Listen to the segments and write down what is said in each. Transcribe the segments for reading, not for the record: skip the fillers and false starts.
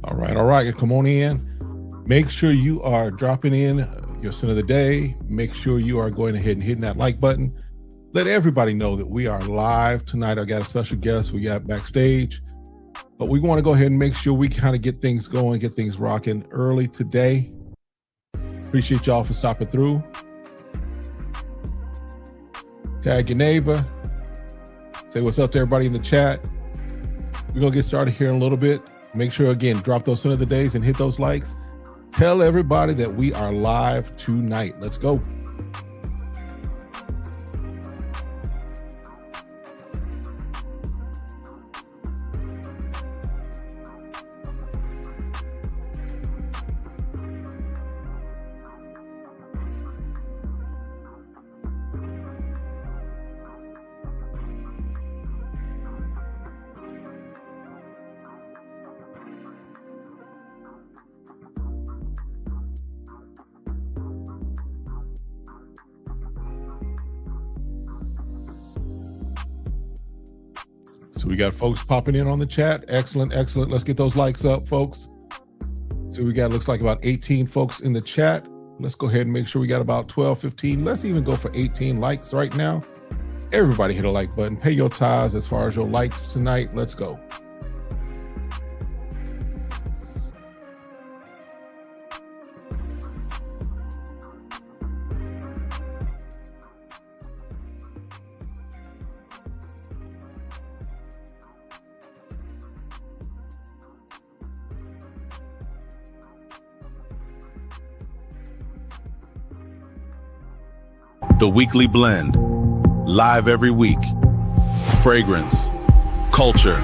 All right. Come on in. Make sure you are dropping in your sin of the day. Make sure you are going ahead and hitting that like button. Let everybody know that we are live tonight. I got a special guest we got backstage, but we want to go ahead and make sure we kind of get things going, get things rocking early today. Appreciate y'all for stopping through. Tag your neighbor. Say what's up to everybody in the chat. We're going to get started here in a little bit. Make sure, again, drop those sin of the days and hit those likes. Tell everybody that we are live tonight. Let's go. So we got folks popping in on the chat. Excellent. Let's get those likes up, folks. So we got, looks like about 18 folks in the chat. Let's go ahead and make sure we got about 12, 15. Let's even go for 18 likes right now. Everybody hit a like button. Pay your tithes as far as your likes tonight. Let's go. The Weekly Blend, live every week. Fragrance, culture,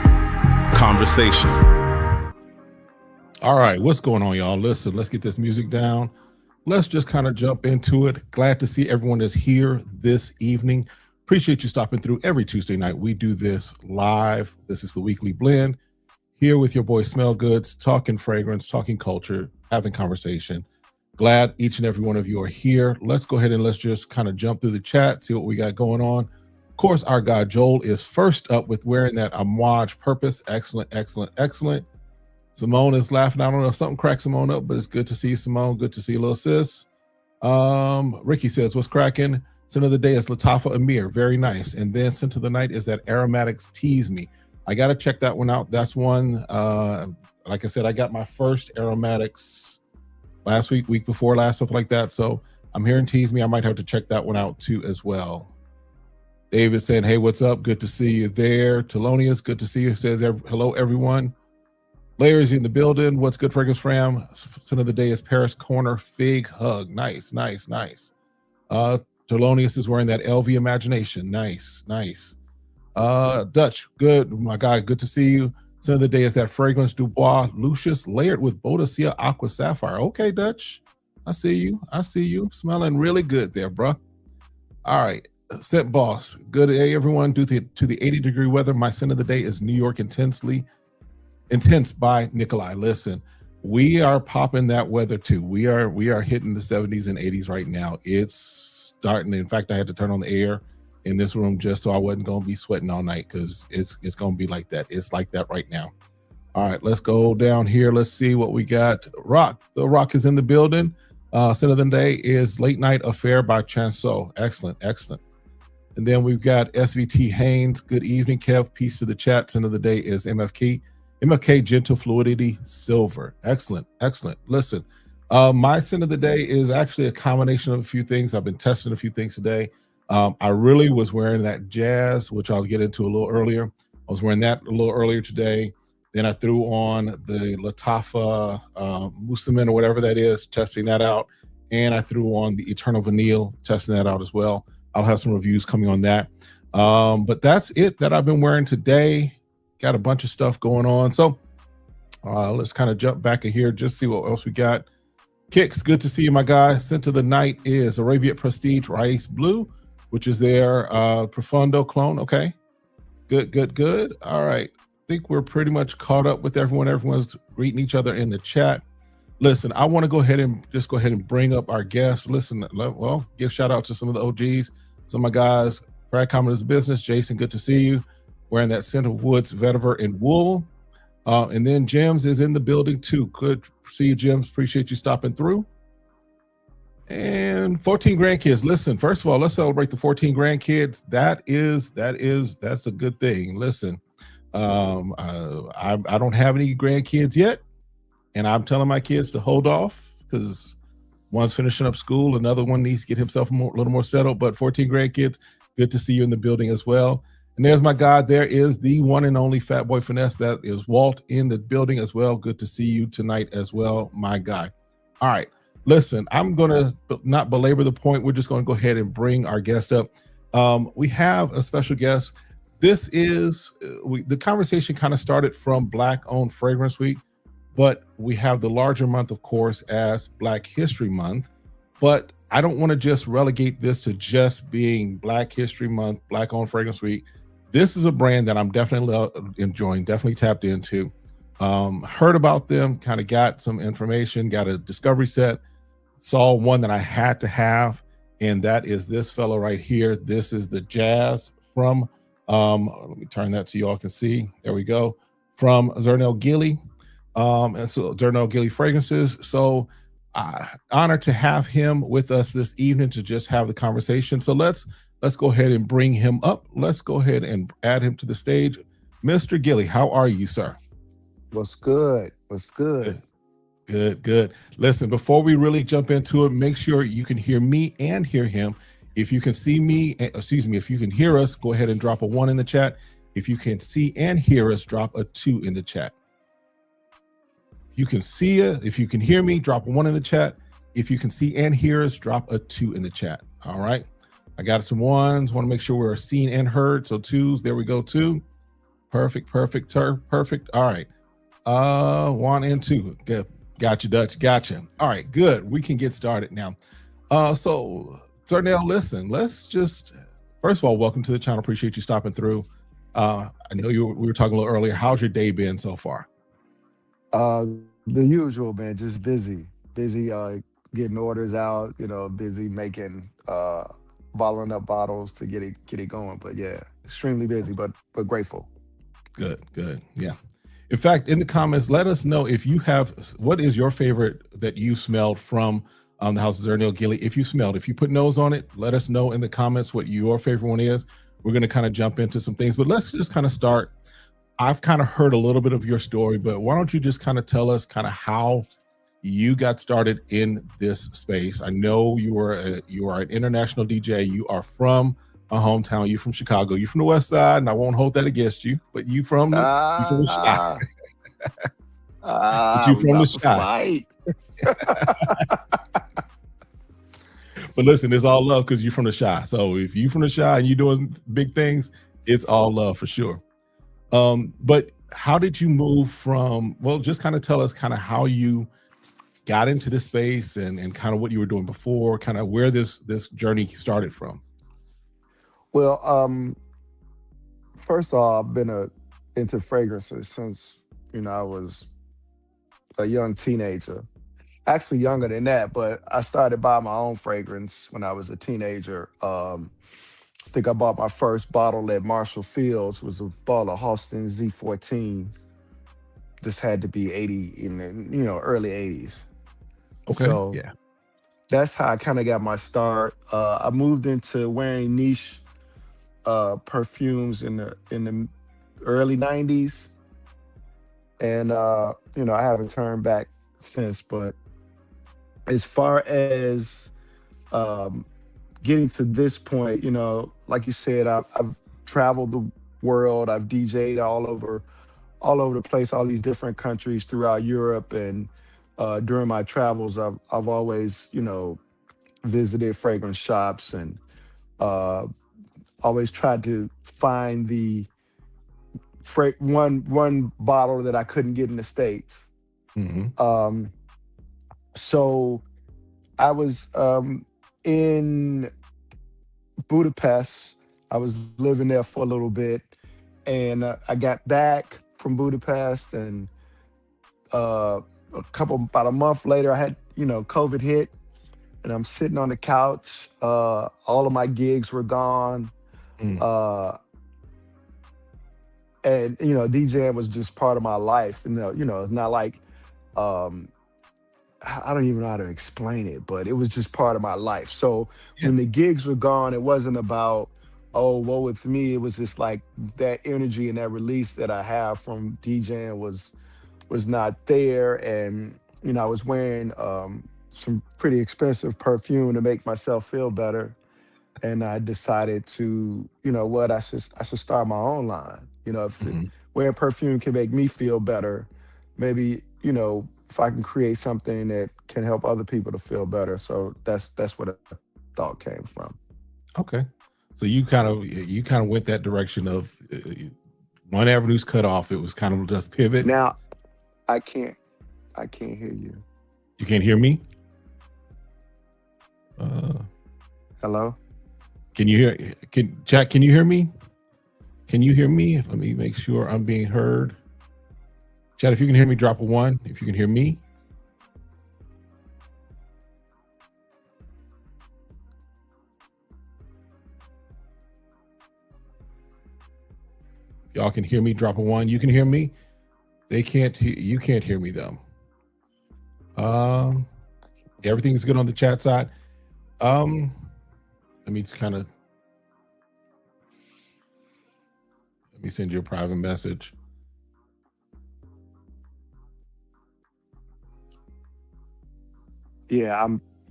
conversation. All right, what's going on, y'all? Listen, let's get this music down. Let's just kind of jump into it. Glad to see everyone is here this evening. Appreciate you stopping through every Tuesday night. We do this live. This is the Weekly Blend. Here with your boy Smell Goods, talking fragrance, talking culture, having conversation. Glad each and every one of you are here. Let's go ahead and let's just kind of jump through the chat, see what we got going on. Of course, our guy Joel is first up with wearing that Amouage Purpose. Excellent. Simone is laughing. I don't know if something cracked Simone up, but it's good to see you, Simone. Good to see you, little sis. Ricky says, what's cracking? Scent of the day is Latafa Amir. Very nice. And then scent of the night is that Aromatics Tease Me. I got to check that one out. That's one, like I said, I got my first Aromatics last week before last, stuff like that. So I'm hearing Tease Me. I might have to check that one out too as well. David saying, hey, what's up? Good to see you there. Thelonious, good to see you. Says, hello, everyone. Layers in the building. What's good, Fragrance Fram? Scent of the day is Paris Corner Fig Hug. Nice. Thelonious is wearing that LV Imagination. Nice. Dutch, good. My guy, good to see you. Scent of the day is that Fragrance Dubois Lucius layered with Boadicea Aqua Sapphire. Okay, Dutch. I see you. Smelling really good there, bruh. All right. Scent Boss. Good day, everyone. Due to the 80-degree weather, my scent of the day is New York Intense by Nikolai. Listen, we are popping that weather too. We are hitting the 70s and 80s right now. It's starting. In fact, I had to turn on the air in this room just so I wasn't going to be sweating all night, because it's going to be like that. It's like that right now. All right, let's go down here. Let's see what we got. Rock. The Rock is in the building. Scent of the day is Late Night Affair by Chanso. Excellent. And then we've got SVT Haynes. Good evening, Kev. Peace to the chat. Scent of the day is MFK Gentle Fluidity Silver. Excellent. Listen, my scent of the day is actually a combination of a few things. I've been testing a few things today. I really was wearing that Jazz, which I'll get into a little earlier. I was wearing that a little earlier today. Then I threw on the Latafa Musamin or whatever that is, testing that out. And I threw on the Eternal Vanille, testing that out as well. I'll have some reviews coming on that. But that's it that I've been wearing today. Got a bunch of stuff going on. So let's kind of jump back in here, just see what else we got. Kicks, good to see you, my guy. Scent of the night is Arabian Prestige Rice Blue, which is their Profundo clone. Okay, good. All right, I think we're pretty much caught up with everyone. Everyone's greeting each other in the chat. Listen, I want to go ahead and bring up our guests. Listen, well, give shout out to some of the OGs, some of my guys. Brad Commoner's Business, Jason, good to see you. Wearing that Scent of Woods Vetiver and Wool. And then James is in the building too. Good see you, James. Appreciate you stopping through. And 14 grandkids. Listen, first of all, let's celebrate the 14 grandkids. That's a good thing. Listen, I don't have any grandkids yet, and I'm telling my kids to hold off because one's finishing up school, another one needs to get himself a little more settled. But 14 grandkids, good to see you in the building as well. And there's my guy. There is the one and only Fat Boy Finesse. That is Walt in the building as well. Good to see you tonight as well, my guy. All right. Listen, I'm going to not belabor the point. We're just going to go ahead and bring our guest up. We have a special guest. This is the conversation kind of started from Black-owned Fragrance Week, but we have the larger month, of course, as Black History Month. But I don't want to just relegate this to just being Black History Month, Black-owned Fragrance Week. This is a brand that I'm definitely enjoying, definitely tapped into. Heard about them, kind of got some information, got a discovery set. Saw one that I had to have, and that is this fellow right here. This is the Jazz from, let me turn that so y'all can see. There we go. From Zernell Gillie, and so Zernell Gillie Fragrances. So honored to have him with us this evening to just have the conversation. So let's go ahead and bring him up. Let's go ahead and add him to the stage. Mr. Gillie, how are you, sir? What's good? What's good? Good. Listen, before we really jump into it, make sure you can hear me and hear him. If you can see me, if you can hear us, go ahead and drop a 1 in the chat. If you can see and hear us, drop a 2 in the chat. You can see it. If you can hear me, drop a 1 in the chat. If you can see and hear us, drop a 2 in the chat. All right. I got some 1s. Want to make sure we're seen and heard. So 2s. There we go. 2. Perfect. All right. 1 and 2. Good. Gotcha, Dutch. Gotcha. All right, good. We can get started now. So Zernell, listen, let's just, first of all, welcome to the channel. Appreciate you stopping through. I know we were talking a little earlier. How's your day been so far? The usual, man. Just busy, getting orders out. Busy making, bottling up bottles to get it going. But yeah, extremely busy, but grateful. Good. Yeah. In fact, in the comments, let us know if you have, what is your favorite that you smelled from the House of Zernell Gillie? If you put nose on it, let us know in the comments what your favorite one is. We're going to kind of jump into some things, but let's just kind of start. I've kind of heard a little bit of your story, but why don't you just kind of tell us kind of how you got started in this space? I know you are an international DJ. You are from a hometown. You're from Chicago. You're from the West Side, and I won't hold that against you. But you from the Chi. But you from the Chi. But listen, it's all love because you're from the Chi. So if you're from the Chi and you're doing big things, it's all love for sure. But how did you move from? Well, just kind of tell us kind of how you got into this space and kind of what you were doing before, kind of where this journey started from. Well, first of all, I've been into fragrances since I was a young teenager. Actually, younger than that, but I started buying my own fragrance when I was a teenager. I think I bought my first bottle at Marshall Fields. Was a bottle of Halston Z14. This had to be 80 in the early 80s. Okay. So yeah, that's how I kind of got my start. I moved into wearing niche perfumes in the early 90s, and I haven't turned back since. But as far as getting to this point, like you said, I've traveled the world. I've DJ'd all over the place, all these different countries throughout Europe, and during my travels, I've always visited fragrance shops and always tried to find the one bottle that I couldn't get in the States. Mm-hmm. So I was in Budapest. I was living there for a little bit, and I got back from Budapest, and about a month later, I had COVID hit, and I'm sitting on the couch. All of my gigs were gone. and DJing was just part of my life. And it's not like um I don't even know how to explain it, but it was just part of my life. So Yeah. when the gigs were gone, it wasn't about, oh, woe with me. It was just like that energy and that release that I have from DJing was not there. And I was wearing some pretty expensive perfume to make myself feel better. And I decided to, what, I should start my own line. If Mhm. wearing perfume can make me feel better, maybe, if I can create something that can help other people to feel better. So that's where the thought came from. Okay. So you kind of went that direction of one avenue's cut off. It was kind of just pivot. Now I can't I can't hear you. You can't hear me? Uh, Hello? can you hear? Can chat? Can you hear me? Can you hear me? Let me make sure I'm being heard. Chat, if you can hear me, drop a one. If you can hear me, y'all can hear me, drop a one. You can hear me. They can't. You can't hear me though. Um, everything's good on the chat side. Um, let me kind of let me send you a private message. Yeah,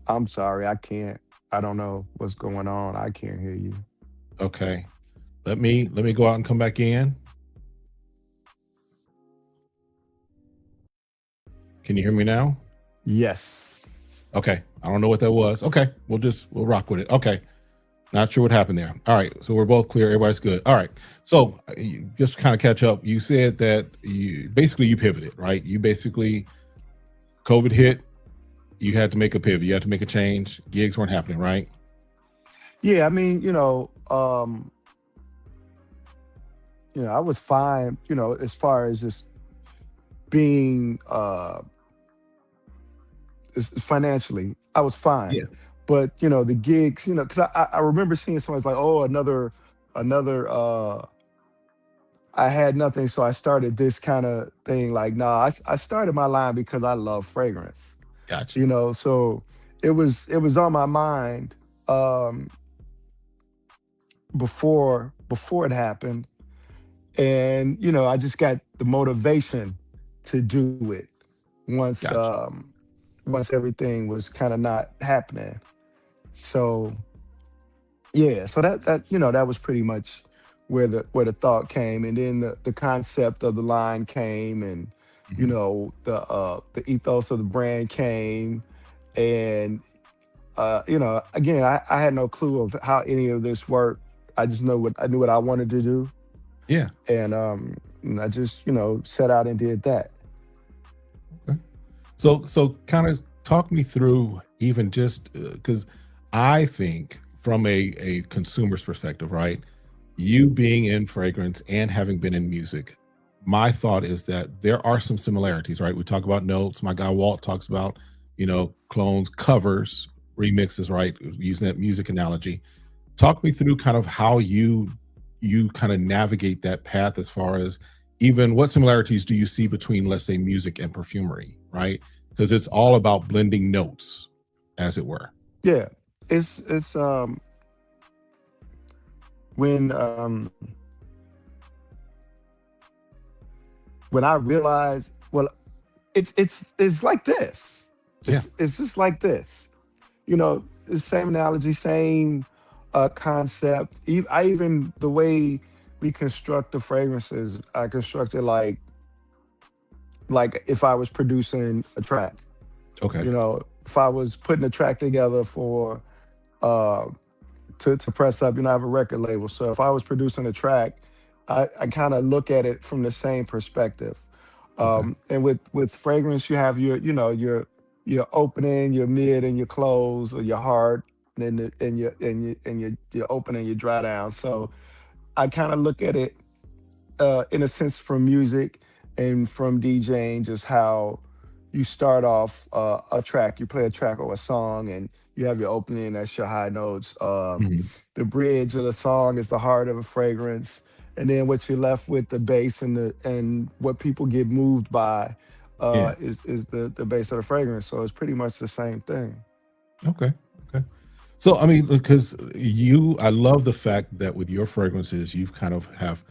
I'm sorry. I don't know what's going on. I can't hear you. Okay. Let me go out and come back in. Can you hear me now? Yes. Okay. I don't know what that was. Okay. We'll rock with it. Okay. Not sure what happened there. All right. So we're both clear. Everybody's good. All right. So just kind of catch up. You said that you pivoted, right? You basically COVID hit. You had to make a pivot. You had to make a change. Gigs weren't happening, right? Yeah, I mean, I was fine, as far as just being financially, I was fine. Yeah. But the gigs, because I remember seeing someone's like, oh, another I had nothing, so I started this kind of thing. Like, nah, I started my line because I love fragrance. Gotcha. So it was on my mind um before it happened. And I just got the motivation to do it once Gotcha. once everything was kind of not happening. So yeah, so that was pretty much where the thought came. And then the concept of the line came. And Mhm. the ethos of the brand came. And again, I had no clue of how any of this worked. I just know what I knew what I wanted to do. Yeah. And I just set out and did that. Okay. So kind of talk me through even just because I think from a consumer's perspective, right? You being in fragrance and having been in music, my thought is that there are some similarities, right? We talk about notes. My guy Walt talks about, clones, covers, remixes, right? Using that music analogy. Talk me through kind of how you kind of navigate that path as far as even what similarities do you see between, let's say, music and perfumery, right? Because it's all about blending notes, as it were. Yeah, it's when when I realized, well, it's like this. Yeah. It's just like this. The same analogy, same concept. I even the way we construct the fragrances, I construct it like if I was producing a track. Okay. If I was putting a track together for uh to press up, I have a record label. So if I was producing a track, I kind of look at it from the same perspective. Okay. And with fragrance, you have your opening, your mid, and your close, or your heart, and then your open and your dry down. So I kind of look at it in a sense from music and from DJing, just how you start off a track, you play a track or a song, and you have your opening, that's your high notes. Mhm. The bridge of the song is the heart of a fragrance, and then what you're left with, the bass and what people get moved by, Yeah. is the base of the fragrance. So it's pretty much the same thing. Okay. Okay. So I mean, because I love the fact that with your fragrances, you've kind of have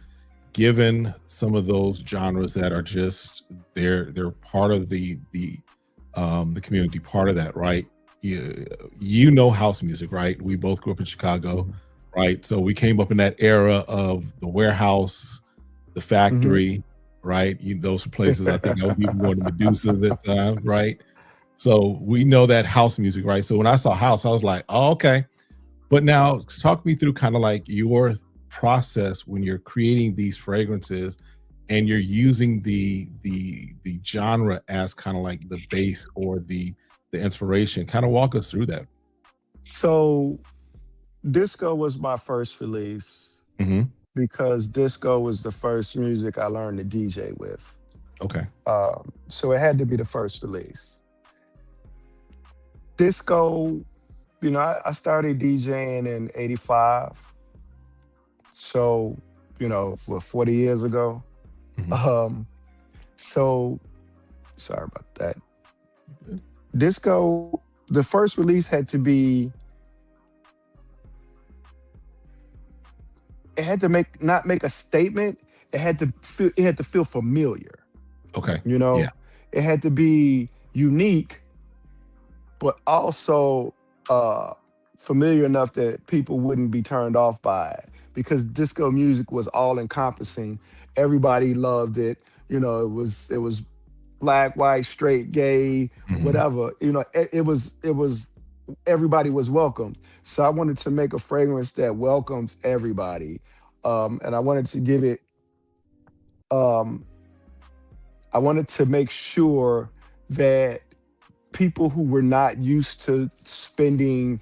given some of those genres that are just they're part of the community, part of that, right? You know house music, right? We both grew up in Chicago, Mhm. right? So we came up in that era of the warehouse, the Mhm. factory, right? Those were places I think I was even going to Medusa's at times, right? So we know that house music, right? So when I saw house, I was like, oh, okay. But now talk me through kind of like your process when you're creating these fragrances and you're using the genre as kind of like the base or the inspiration. Kind of walk us through that. So disco was my first release Hmm. because disco was the first music I learned to DJ with. Okay. So it had to be the first release. Disco, I started DJing in '85. So, for 40 years ago. Hmm. Um, so sorry about that. Disco, the first release had to be, it had to not make a statement. It had to feel familiar, Okay. you Yeah. know? It had to be unique, but also uh familiar enough that people wouldn't be turned off by it, because disco music was all encompassing. Everybody loved it. It was black, white, straight, gay, Hmm. whatever. It was everybody was welcome. So I wanted to make a fragrance that welcomes everybody. And um I wanted to make sure that people who were not used to spending,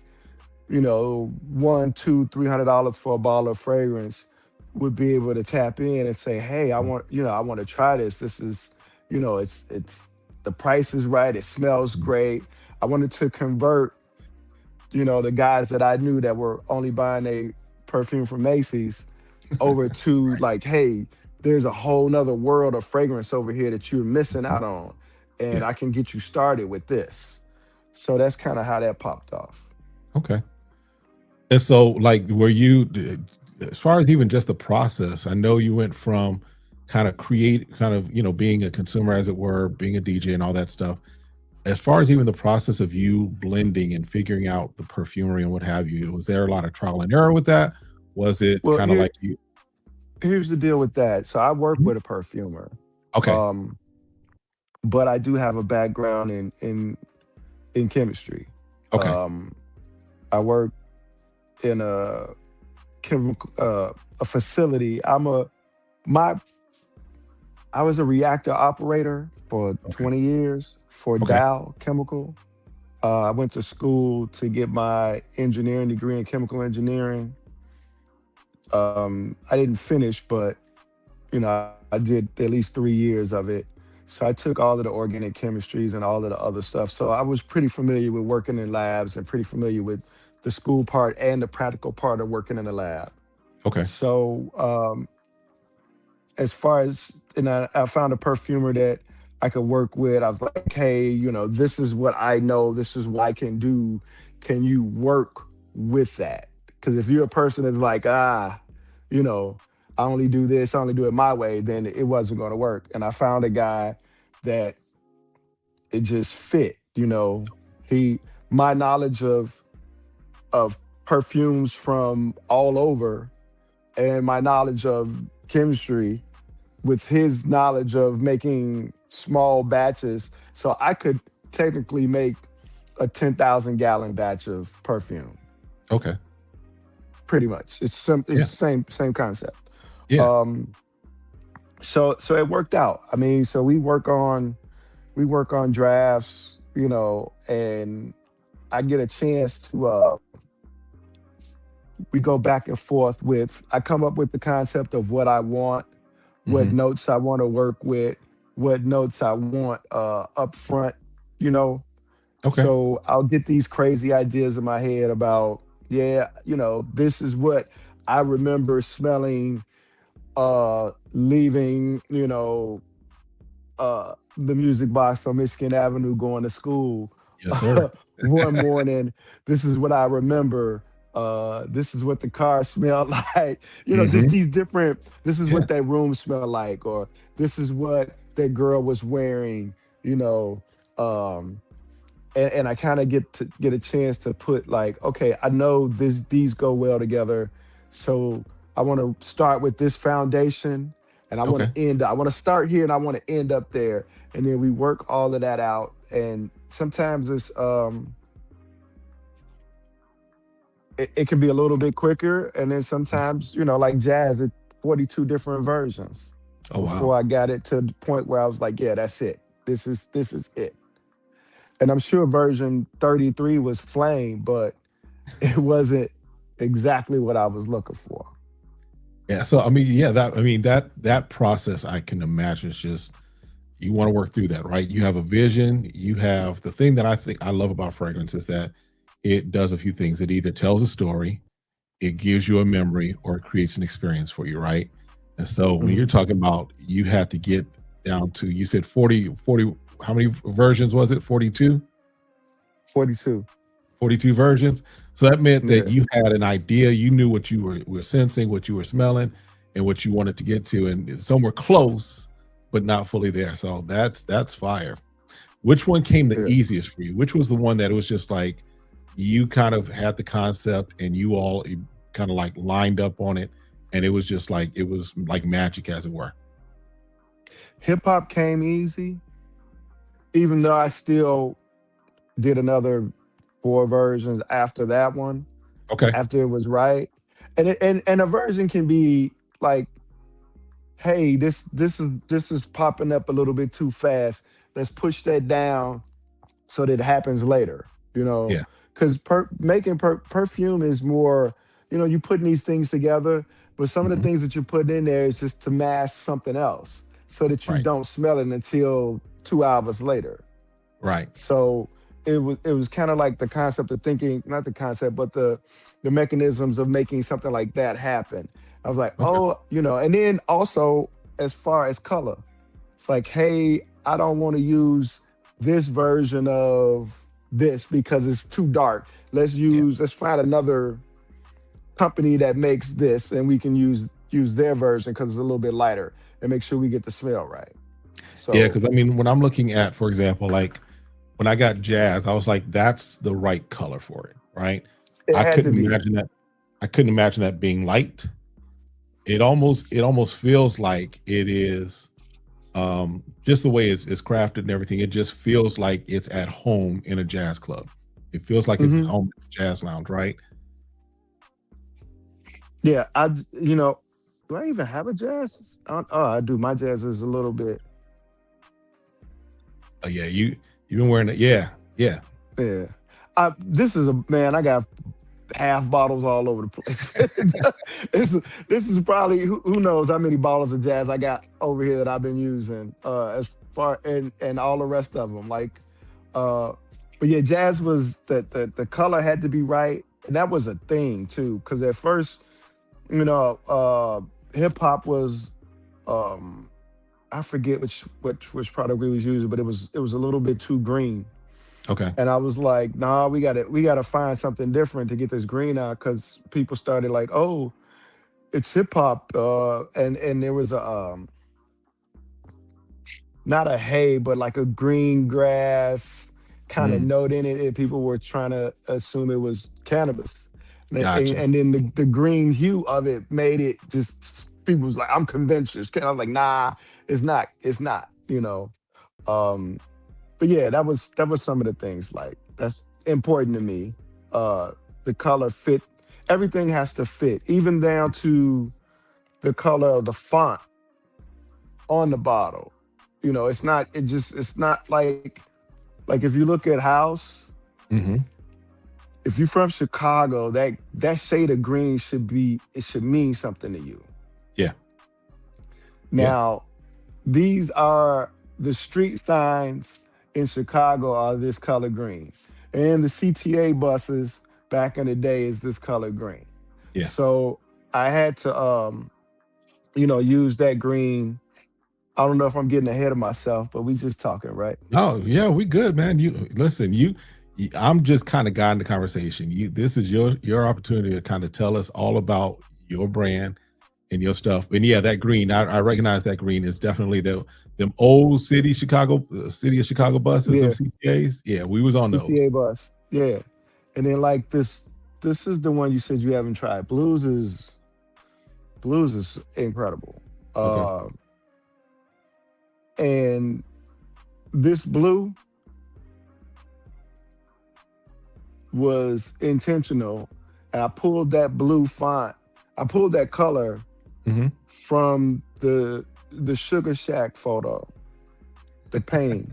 one, two, $300 for a bottle of fragrance would be able to tap in and say, "Hey, I want to try this. This is, it's the price is right. It smells great." I wanted to convert, the guys that I knew that were only buying a perfume from Macy's over to, like, "Hey, there's a whole nother world of fragrance over here that you're missing out on, and Yeah. I can get you started with this." So that's kind of how that popped off. Okay. And so, like, as far as even just the process, I know you went from kind of, being a consumer, as it were, being a DJ and all that stuff. As far as even the process of you blending and figuring out the perfumery and what have you, was there a lot of trial and error with that? Was it Well, kind of like you? here's the deal with that. So I work Mhm. with a perfumer, Okay. um, but I do have a background in chemistry. Okay. Um, I work in a facility. My I was a reactor operator for Okay. 20 years for Okay. Dow Chemical. I went to school to get my engineering degree in chemical engineering. I didn't finish, but I did at least 3 years of it. So I took all of the organic chemistries and all of the other stuff. So I was pretty familiar with working in labs and pretty familiar with the school part and the practical part of working in the lab. Okay. So as far as, and I found a perfumer that I could work with. I was like, "Hey, this is what I know. This is what I can do. Can you work with that?" Because if you're a person that's like, you know, I only do this, I only do it my way, then it wasn't going to work. And I found a guy that it just fit. He my knowledge of perfumes from all over, and my knowledge of chemistry with his knowledge of making small batches. So I could technically make a 10,000-gallon batch of perfume, Okay. pretty much. It's Yeah. the same concept. Yeah. Um, so it worked out. I mean, so we work on drafts, and I get a chance to we go back and forth with I come up with the concept of what I want, what Hmm. notes I want to work with, what notes I want up front, you know. Okay. So I'll get these crazy ideas in my head about, yeah, this is what I remember smelling leaving, the music box on Michigan Avenue going to school. Yes, sir. One morning, this is what I remember. This is what the car smelled like. Just Hmm. these different. This is Yeah. what that room smelled like, or this is what that girl was wearing. You know, um, and I kind of get a chance to put like, okay, I know these go well together, so I want to start with this foundation, and Okay. I want to start here, and I want to end up there, and then we work all of that out. And sometimes it can be a little bit quicker, and then sometimes like jazz, it 42 different versions Oh wow. before I got it to the point where I was like, yeah, that's it. This is it. And I'm sure version 33 was flame, but it wasn't exactly what I was looking for. Yeah. So I mean, yeah, that process I can imagine is just you want to work through that, right? You have a vision, you have the thing that I think I love about fragrance is that it does a few things. It either tells a story, it gives you a memory, or it creates an experience for you, right? And so when you're Mhm. talking about you have to get down to, you said 40, how many versions was it? 42? 42. 42 versions. So that meant that Yeah. you had an idea, you knew what you were sensing, what you were smelling, and what you wanted to get to, and some were close, but not fully there. So that's fire. Which one came the Yeah. easiest for you? Which was the one that it was just like you kind of had the concept and you all kind of like lined up on it, and it was just like it was like magic, as it were. Hip hop came easy, even though I still did another four versions after that one, Okay. after it was right. And a version can be like, hey, this is popping up a little bit too fast. Let's push that down so that it happens later, Yeah. because making perfume is more, you putting these things together, but some of the Mhm. things that you're putting in there is just to mask something else so that you Right. don't smell it until 2 hours later. Right. So it was kind of like the concept of thinking, not the concept, but the mechanisms of making something like that happen. I was like, Okay. oh, and then also as far as color, it's like, hey, I don't want to use this version of this because it's too dark. Yeah. Let's find another company that makes this, and we can use their version because it's a little bit lighter, and make sure we get the smell right. Yeah. So Because I mean, when I'm looking at, for example, like when I got jazz, I was like, that's the right color for it, right? it I had to couldn't be. imagine that. I couldn't imagine that being light. It almost feels like it is just the way it's crafted and everything. It just feels like it's at home in a jazz club. It feels like it's Mhm. home in a jazz lounge, right? Yeah, do I even have a jazz? Oh, I do. My jazz is a little bit. Yeah, you've been wearing it. Yeah, yeah. Yeah. This is a man. I got half bottles all over the place. this is probably who knows how many bottles of jazz I got over here that I've been using. As far and all the rest of them. Like, uh, but yeah, jazz was the color had to be right, and that was a thing too. Because at first, hip hop was um I forget which product we was using, but it was a little bit too green. Okay. And I was like, nah, we gotta find something different to get this green out, because people started like, oh, it's hip hop. And there was a not a hay, but like a green grass kind of Mm, note in it, and people were trying to assume it was cannabis. And, gotcha. and then the green hue of it made it just people was like, I'm convinced it's I was like, nah, it's not. Um, but yeah, that was some of the things like that's important to me. Uh the color fit, everything has to fit, even down to the color of the font on the bottle. It's not like if you look at house, Hmm. if you're from Chicago, that shade of green it should mean something to you. Yeah, yeah. Now, these are the street signs in Chicago are this color green. And the CTA buses back in the day is this color green. Yeah. So I had to use that green. I don't know if I'm getting ahead of myself, but we just talking, right? Oh yeah, we good, man. You listen, I'm just kind of guiding the conversation. This is your opportunity to kind of tell us all about your brand and your stuff. And yeah, that green, I recognize that green is definitely them old city of Chicago buses, them Yeah, CTAs. Yeah, we was on those. CTA bus. Yeah, and then like this is the one you said you haven't tried. Blues is incredible. Okay. And this blue was intentional. And I pulled that blue font. I pulled that color Hmm. from the Sugar Shack photo, the painting.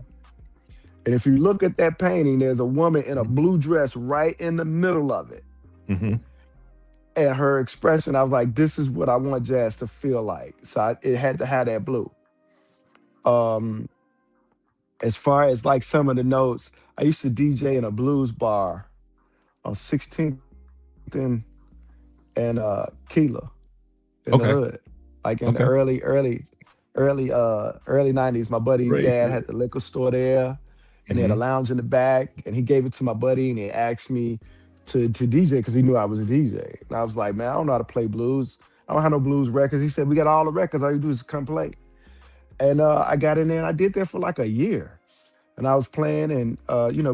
And if you look at that painting, there's a woman in a blue dress right in the middle of it. Hmm. And her expression, I was like, this is what I want jazz to feel like. So it had to have that blue. Um, as far as like some of the notes, I used to DJ in a blues bar on 16th and Keela in the Okay. hood, like in the Okay. early 90s. My buddy's Great. dad had the liquor store there, and they had a Hmm. lounge in the back, and he gave it to my buddy, and he asked me to DJ because he knew I was a DJ. And I was like, man, I don't know how to play blues. I don't have no blues records. He said, we got all the records. All you do is come play. And I got in there and I did that for like a year. And I was playing, and you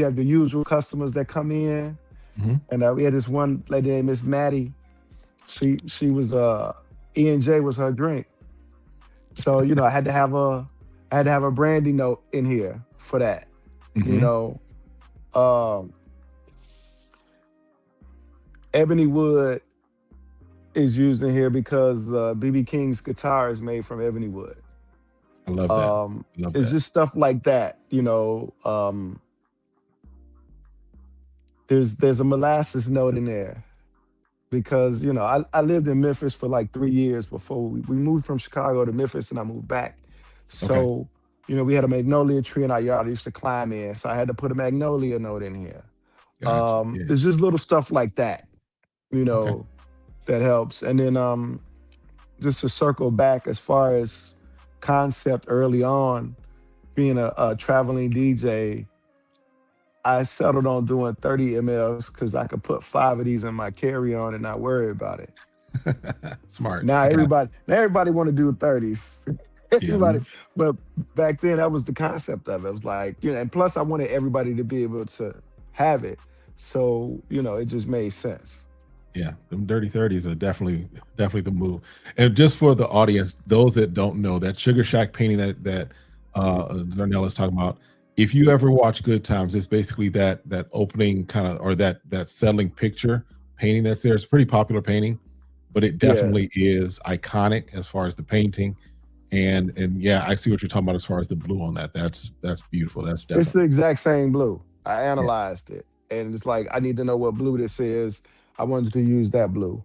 have the usual customers that come in, Hmm. and we had this one lady named Miss Maddie. She was E&J was her drink. So I had to have a brandy note in here for that. You Hmm. know, um, ebony wood is used in here because BB King's guitar is made from ebony wood. I love that. Love It's that. just stuff like that. There's a molasses note in there because I lived in Memphis for like 3 years before we moved from Chicago to Memphis, and I moved back. Okay. So we had a magnolia tree in our yard I used to climb in, so I had to put a magnolia note in here. Gotcha. Yeah. It's just little stuff like that, you Okay. know, that helps. And then just to circle back as far as concept early on, being a traveling DJ, I settled on doing 30 mLs because I could put 5 of these in my carry-on and not worry about it. Smart. Now I got everybody want to do 30s. yeah. Everybody, but back then that was the concept of it. It was like, and plus I wanted everybody to be able to have it. So, it just made sense. Yeah, them dirty 30s are definitely the move. And just for the audience, those that don't know, that Sugar Shack painting that Zernell is talking about, if you ever watch Good Times, it's basically that opening kind of, or that settling picture painting that's there. It's a pretty popular painting, but it Yeah. definitely is iconic as far as the painting. And yeah, I see what you're talking about as far as the blue on that. That's beautiful. That's It's the definitely exact same blue. I yeah. analyzed it, and it's like I need to know what blue this is. I wanted to use that blue.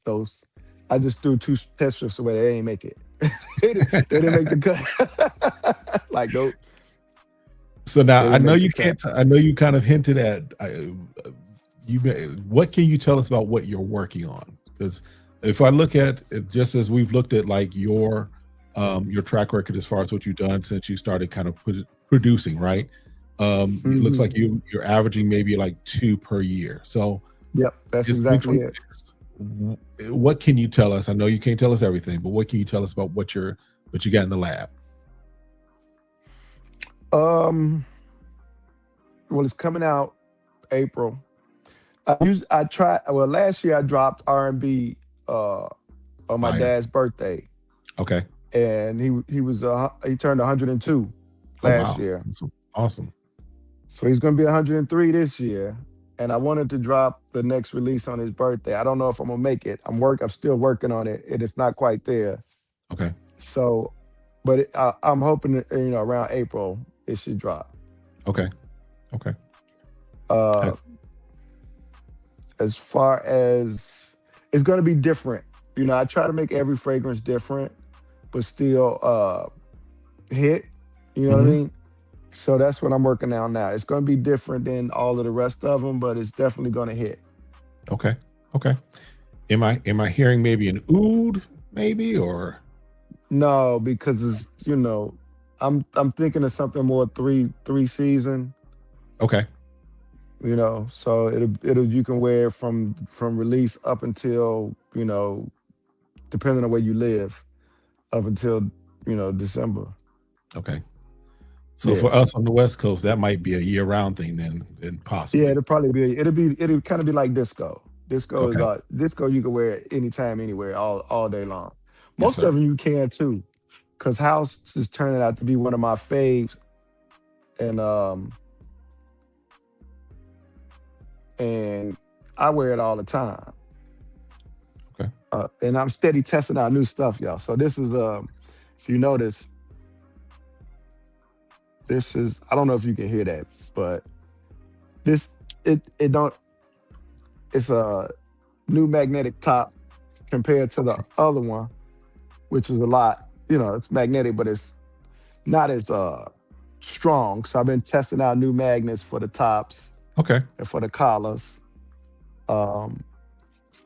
Those I just threw two test strips away. They ain't make it. They didn't make the cut. Like nope, So now they I didn't know make the you cut. can't. I know you kind of hinted at. You. What can you tell us about what you're working on? Because if I look at it, just as we've looked at like your track record as far as what you've done since you started kind of producing, right? It looks like Hmm. you're averaging maybe like 2 per year. So Yep, that's it's exactly it. 2026. What can you tell us? I know you can't tell us everything, but what can you tell us about what you got in the lab? Um, well, it's coming out April. I tried. Well, last year I dropped R&B on my Fire. dad's birthday, Okay. and he turned 102 Oh last wow. year. Awesome. So he's going to be 103 this year. And I wanted to drop the next release on his birthday. I don't know if I'm gonna make it. I'm still working on it, and it's not quite there. Okay. So, but I'm hoping that, around April it should drop. Okay. Okay. Uh, Uh, as far as it's going to be different, I try to make every fragrance different, but still hit. You know what I mhm. mean? So that's what I'm working on now. It's going to be different than all of the rest of them, but it's definitely going to hit. Okay. Okay. Am I hearing maybe an oud? maybe, or No, because it's I'm thinking of something more three season. okay, So it'll you can wear it from release up until depending on where you live, up until December. okay. So Yeah, for us on the West Coast, that might be a year-round thing then yeah. possibly. It'll kind of be like disco. Okay. Disco. You can wear it anytime, anywhere, all day long. Yes, Most sir. of them you can too, because house is turning out to be one of my faves, and and I wear it all the time. Okay. And I'm steady testing out new stuff, y'all. So this is if you notice, this is I don't know if you can hear that, but this it don't it's a new magnetic top compared to the Okay. other one, which is a lot. It's magnetic, but it's not as strong. So I've been testing out new magnets for the tops Okay. and for the collars. Um,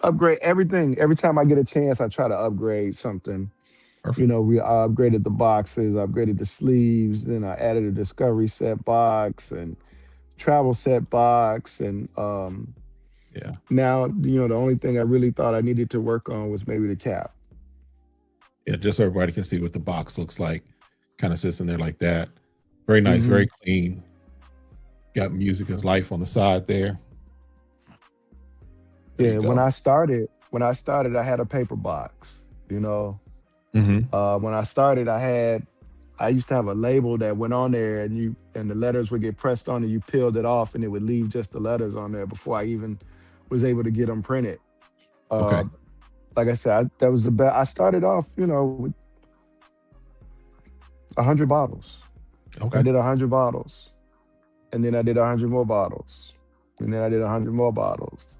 Upgrade everything. Every time I get a chance, I try to upgrade something. Perfect. We upgraded the boxes, upgraded the sleeves, then I added a discovery set box and travel set box, and Yeah. now the only thing I really thought I needed to work on was maybe the cap. Yeah, just so everybody can see what the box looks like. Kind of sits in there like that. Very nice, Hmm. very clean. Got music as life on the side there. There you Yeah, when go. I started, I had a paper box. Hmm. When I started, I used to have a label that went on there, and the letters would get pressed on, and you peeled it off, and it would leave just the letters on there before I even was able to get them printed. Okay. Uh, like I said, that was the best. I started off, with 100 bottles. I Okay. did 100 bottles, and then I did 100 more bottles, and then I did 100 more bottles,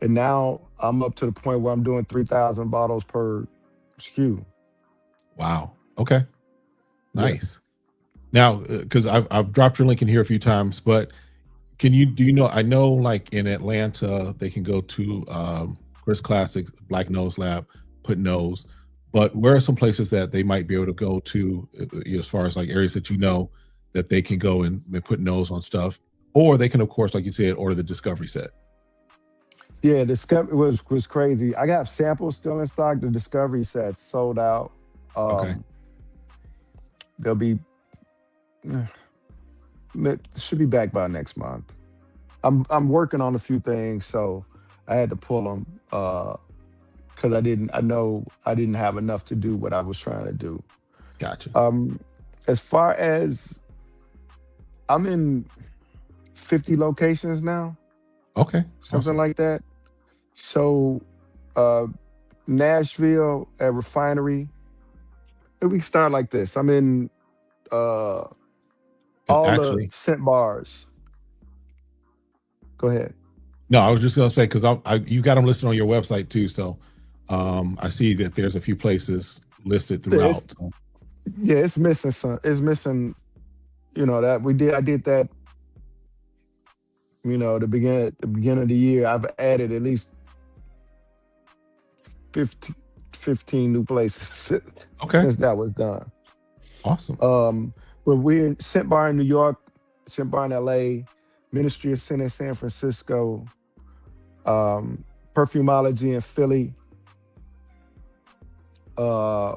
and now I'm up to the point where I'm doing 3,000 bottles per SKU. Wow. Okay. Yeah. Nice. Now, because I've dropped your link in here a few times, but do you know? I know, like in Atlanta, they can go to Chris Classic, Black Nose Lab, put nose. But where are some places that they might be able to go to, as far as like areas that that they can go and put nose on stuff, or they can, of course, like you said, order the Discovery set. Yeah, Discovery was crazy. I got samples still in stock. The Discovery sets sold out. Okay. Um, they'll be eh, should be back by next month. I'm working on a few things, so I had to pull them because I know I didn't have enough to do what I was trying to do. Gotcha. Um, as far as I'm in 50 locations now, Okay. something Awesome. like that. So uh, Nashville at Refinery. We can start like this. I'm in uh, And all the actually, scent bars. Go ahead. no, I was just gonna say because you got them listed on your website too. So I see that there's a few places listed Yeah, It's throughout. So, yeah, it's missing some. It's missing. That we did. I did that. The beginning of the year. I've added at least 15, 15 new places okay. since that was done. Awesome. Um, but we're in Scent Bar in New York, Scent Bar in LA, Ministry of Scent in San Francisco, um, Perfumology in Philly, uh,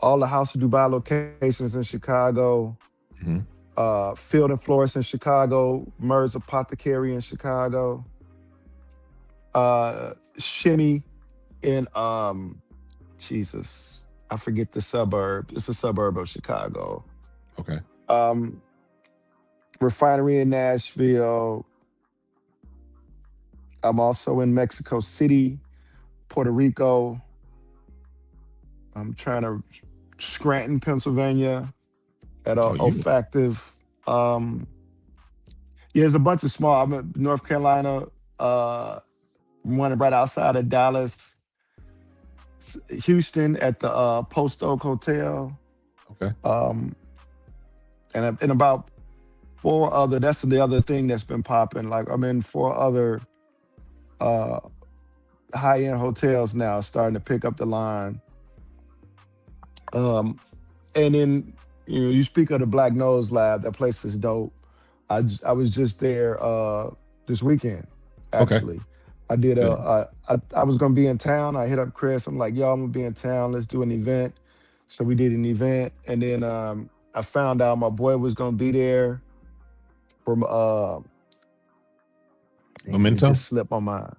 all the House of Dubai locations in Chicago, Mhm. Field and Florist in Chicago, Mers Apothecary in Chicago, Shimmy in Jesus, I forget the suburb. It's a suburb of Chicago. Okay. Um, Refinery in Nashville. I'm also in Mexico City, Puerto Rico. I'm trying to Scranton, Pennsylvania at Oh, you Olfactive. Um, yeah, there's a bunch of small. I'm in North Carolina, one right outside of Dallas, Houston at the Post Oak Hotel, okay? um, and about four other. That's the other thing that's been popping. Like I'm in four other uh, high end hotels now, starting to pick up the line. Um, and then you speak of the Black Nose Lab. That place is dope. I was just there this weekend. Okay, Actually, I did good. I was gonna be in town. I hit up Chris. I'm like, yo, I'm gonna be in town. Let's do an event. So we did an event, and then I found out my boy was gonna be there from man, it Memento, just slipped my mind.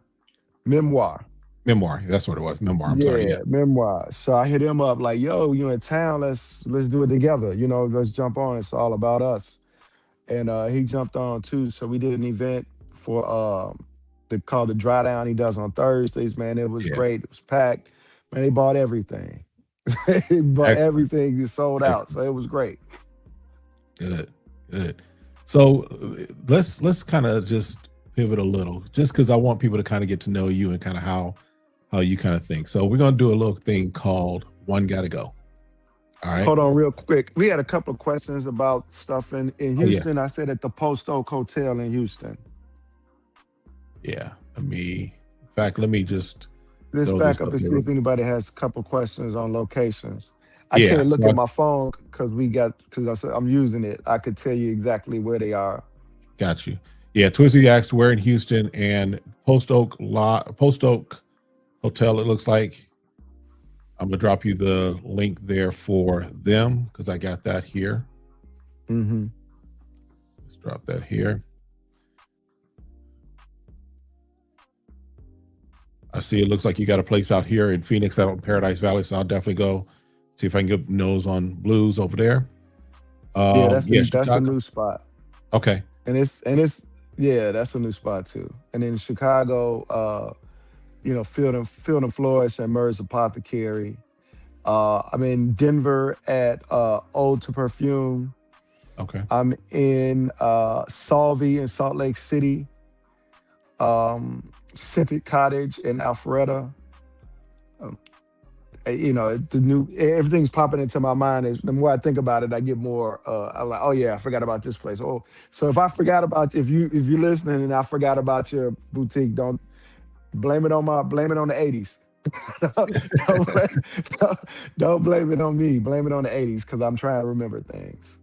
Memoir. memoir. That's what it was. Memoir. I'm sorry. Yeah, Yeah, memoir. So I hit him up like, yo, you in town? Let's do it together. Let's jump on. It's all about us. And he jumped on too. So we did an event for the called the dry down he does on Thursdays. Man, it was yeah. great. It was packed. Man, they bought everything. They bought Excellent. everything is sold out. So Excellent. it was great. Good. Good. So let's kind of just pivot a little, just because I want people to kind of get to know you and kind of how you kind of think. So we're gonna do a little thing called One Gotta Go. All right. Hold on real quick. We had a couple of questions about stuff in Oh yeah. Houston. I said at the Post Oak Hotel in Houston. Yeah. In fact, let me just Let's throw this back up up and there. see if anybody has a couple questions on locations. I Yeah. can't look at my phone because I'm using it. I could tell you exactly where they are. Got you. Yeah, Twizy asked where in Houston and Post Oak Hotel. It looks like I'm gonna drop you the link there for them because I got that here. Hmm. Let's drop that here. I see. It looks like you got a place out here in Phoenix, out in Paradise Valley. So I'll definitely go see if I can get nose on blues over there. Yeah, Yeah, that's a Chicago. new spot, Okay, and it's yeah, that's a new spot too. And in Chicago, Field and Flores and Murs Apothecary. I'm in Denver at Ode to Perfume. okay. I'm in Salvi in Salt Lake City. Scented Cottage in Alpharetta. Um, the new everything's popping into my mind. Is the more I think about it, I get more. I'm like, oh yeah, I forgot about this place. Oh, so if I forgot about if you're listening and I forgot about your boutique, don't blame it on the '80s. don't, blame, don't blame it on me. Blame it on the '80s because I'm trying to remember things.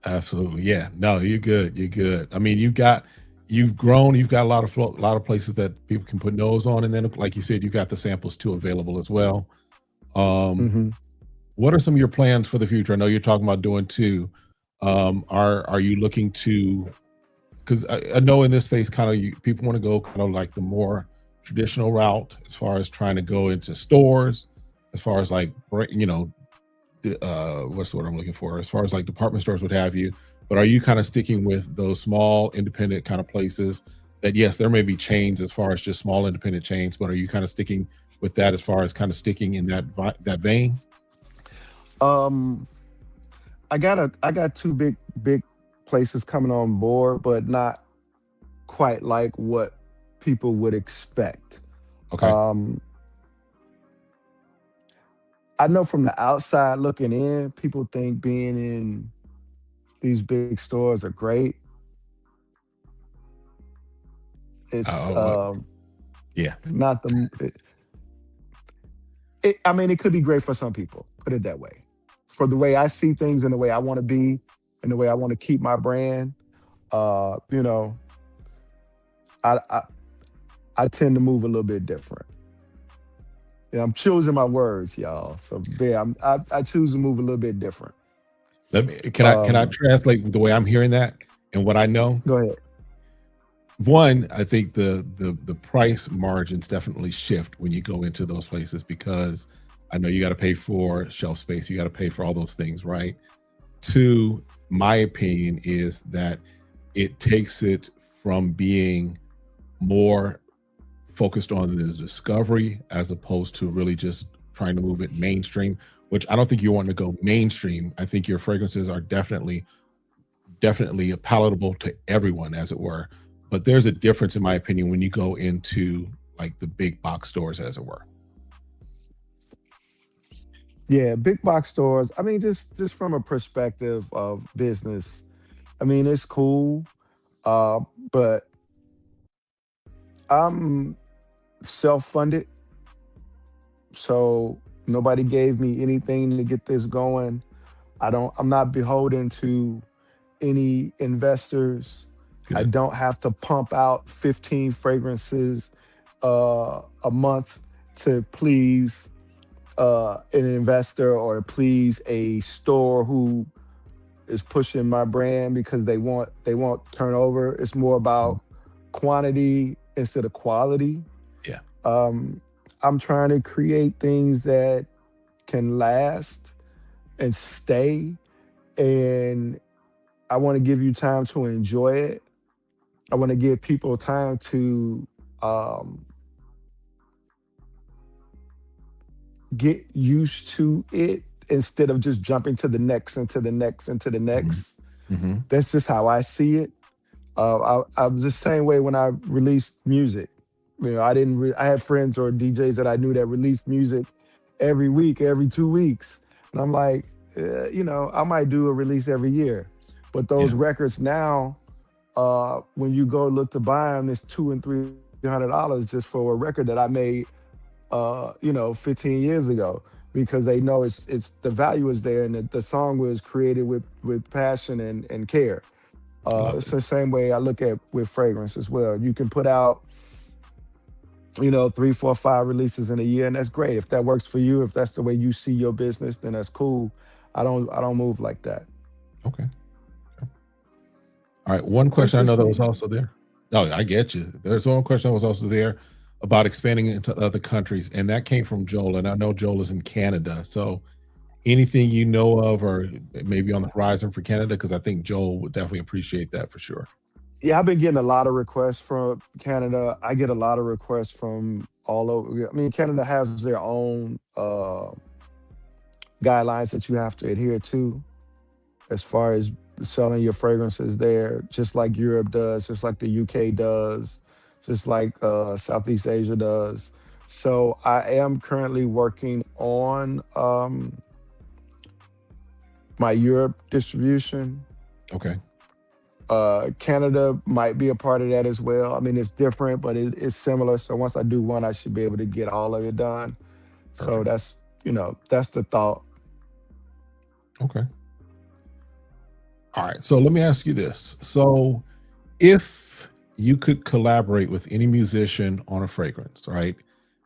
Absolutely. Yeah. No, you're good. You're good. I mean, you've grown, you've got a lot of places that people can put nose on. And then like you said, you got the samples too available as well. Um, Hmm. what are some of your plans for the future? I know you're talking about doing two. Are you looking to, because I know in this space kind of people want to go kind of like the more traditional route as far as trying to go into stores, as far as like what's the word I'm looking for, as far as like department stores, what have you. But are you kind of sticking with those small independent kind of places that, yes, there may be chains as far as just small independent chains, but are you kind of sticking with that as far as kind of sticking in that vein? Um, I got two big places coming on board, but not quite like what people would expect. Okay. Um, I know from the outside looking in, people think being in these big stores are great. It's Uh, yeah. not the I mean, it could be great for some people. Put it that way. For the way I see things and the way I want to be and the way I want to keep my brand, uh, you know, I, I I tend to move a little bit different. I'm choosing my words, y'all. So yeah, I choose to move a little bit different. Let me can I Um, translate the way I'm hearing that and what I know? Go ahead. One, I think the price margins definitely shift when you go into those places because I know you got to pay for shelf space, you got to pay for all those things, right? Two, my opinion is that it takes it from being more focused on the discovery as opposed to really just trying to move it mainstream, which I don't think you want to go mainstream. I think your fragrances are definitely palatable to everyone, as it were. But there's a difference, in my opinion, when you go into like the big box stores, as it were. Yeah, big box stores. I mean, just from a perspective of business, I mean, it's cool. Uh, but I'm self-funded, so Nobody gave me anything to get this going. I'm not beholden to any investors. I Good. don't have to pump out 15 fragrances a month to please an investor or please a store who is pushing my brand because they want turnover. It's more Mhm. about quantity instead of quality. Yeah. Um, I'm trying to create things that can last and stay, and I want to give you time to enjoy it. I want to give people time to um, get used to it instead of just jumping to the next and to the next and to the Mhm. next. Mhm. That's just how I see it. I was the same way when I released music. You know, I didn't. I had friends or DJs that I knew that released music every week, every 2 weeks, and I'm like, I might do a release every year, but those Yeah. records now, when you go look to buy them, it's $200 and $300 just for a record that I made, 15 years ago, because they know it's the value is there and the song was created with passion and care. Love It's it. the same way I look at with fragrance as well. You can put out, three, four, five releases in a year, and that's great. If that works for you, if that's the way you see your business, then that's cool. I don't move like that. Okay. All right. One That's question I know just that was me. also there. Oh, I get you. There's one question that was also there about expanding into other countries, and that came from Joel. And I know Joel is in Canada. So anything you know of, or maybe on the horizon for Canada, because I think Joel would definitely appreciate that for sure. Yeah, I've been getting a lot of requests from Canada. I get a lot of requests from all over. Yeah, I mean, Canada has their own guidelines that you have to adhere to as far as selling your fragrances there, just like Europe does, just like the UK does, just like Southeast Asia does. So I am currently working on my Europe distribution. Okay. Canada might be a part of that as well. I mean, it's different, but it's similar. So once I do one, I should be able to get all of it done. So Perfect. that's the thought. Okay. All right. So let me ask you this. So if you could collaborate with any musician on a fragrance, right?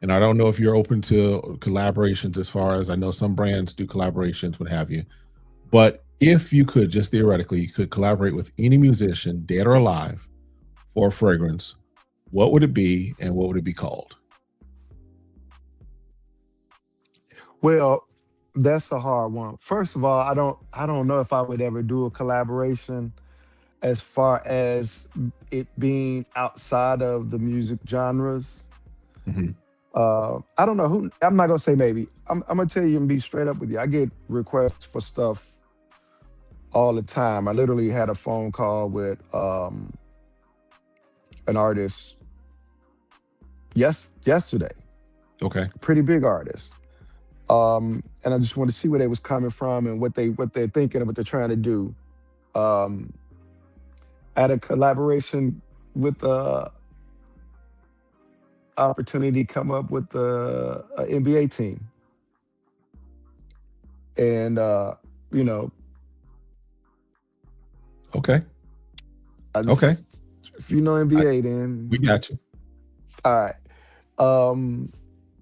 And I don't know if you're open to collaborations as far as I know some brands do collaborations, what have you. But if you could, just theoretically, you could collaborate with any musician, dead or alive, for a fragrance, what would it be and what would it be called? Well, that's a hard one. First of all, I don't know if I would ever do a collaboration as far as it being outside of the music genres. Mhm. I don't know who. I'm not gonna say maybe. I'm gonna tell you and be straight up with you. I get requests for stuff all the time. I literally had a phone call with an artist yesterday, Okay. pretty big artist. And I just want to see where they was coming from and what they're thinking and what they're trying to do. Um, I had a collaboration with opportunity come up with the NBA team, and you know, Okay. I Okay. just if you know I, NBA, we then got you. all right. Um,